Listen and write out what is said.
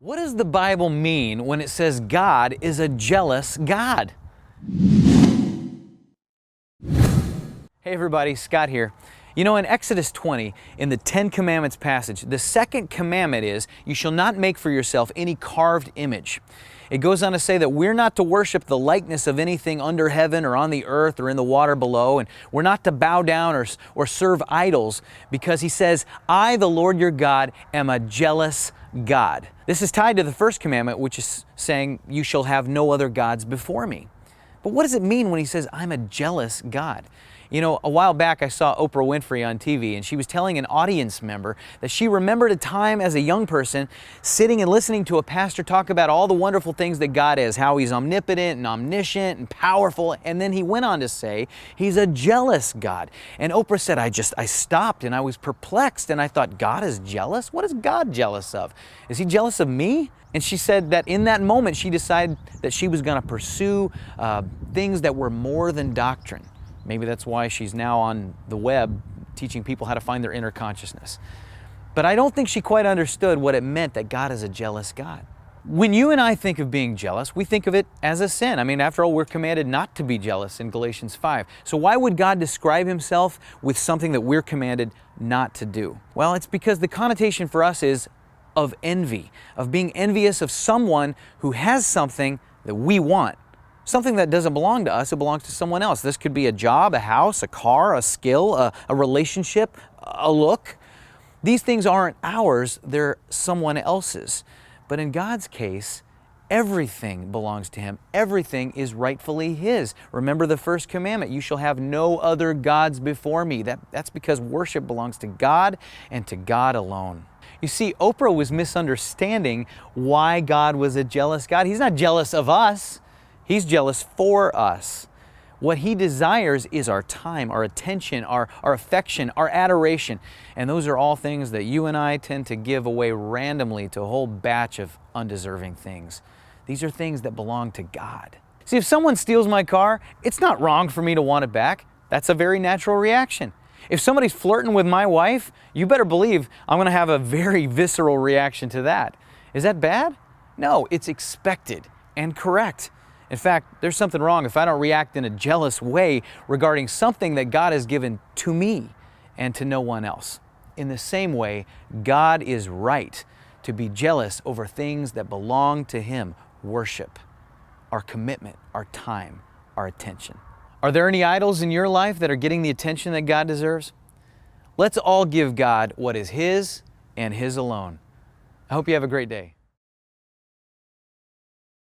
What does the Bible mean when it says God is a jealous God? Hey everybody, Scott here. You know, in Exodus 20, in the Ten Commandments passage, the second commandment is, you shall not make for yourself any carved image. It goes on to say that we're not to worship the likeness of anything under heaven or on the earth or in the water below, and we're not to bow down or serve idols, because he says, I, the Lord your God, am a jealous God. This is tied to the first commandment, which is saying, you shall have no other gods before me. But what does it mean when he says, I'm a jealous God? You know, a while back I saw Oprah Winfrey on TV, and she was telling an audience member that she remembered a time as a young person sitting and listening to a pastor talk about all the wonderful things that God is, how he's omnipotent and omniscient and powerful, and then he went on to say he's a jealous God. And Oprah said, I stopped and I was perplexed, and I thought, God is jealous? What is God jealous of? Is he jealous of me? And she said that in that moment she decided that she was going to pursue things that were more than doctrine. Maybe that's why she's now on the web teaching people how to find their inner consciousness. But I don't think she quite understood what it meant that God is a jealous God. When you and I think of being jealous, we think of it as a sin. I mean, after all, we're commanded not to be jealous in Galatians 5. So why would God describe himself with something that we're commanded not to do? Well, it's because the connotation for us is of envy, of being envious of someone who has something that we want. Something that doesn't belong to us, it belongs to someone else. This could be a job, a house, a car, a skill, a relationship, a look. These things aren't ours, they're someone else's. But in God's case, everything belongs to him. Everything is rightfully his. Remember the first commandment, you shall have no other gods before me. That's because worship belongs to God and to God alone. You see, Oprah was misunderstanding why God was a jealous God. He's not jealous of us. He's jealous for us. What he desires is our time, our attention, our affection, our adoration. And those are all things that you and I tend to give away randomly to a whole batch of undeserving things. These are things that belong to God. See, if someone steals my car, it's not wrong for me to want it back. That's a very natural reaction. If somebody's flirting with my wife, you better believe I'm going to have a very visceral reaction to that. Is that bad? No, it's expected and correct. In fact, there's something wrong if I don't react in a jealous way regarding something that God has given to me and to no one else. In the same way, God is right to be jealous over things that belong to him. Worship, our commitment, our time, our attention. Are there any idols in your life that are getting the attention that God deserves? Let's all give God what is his and his alone. I hope you have a great day.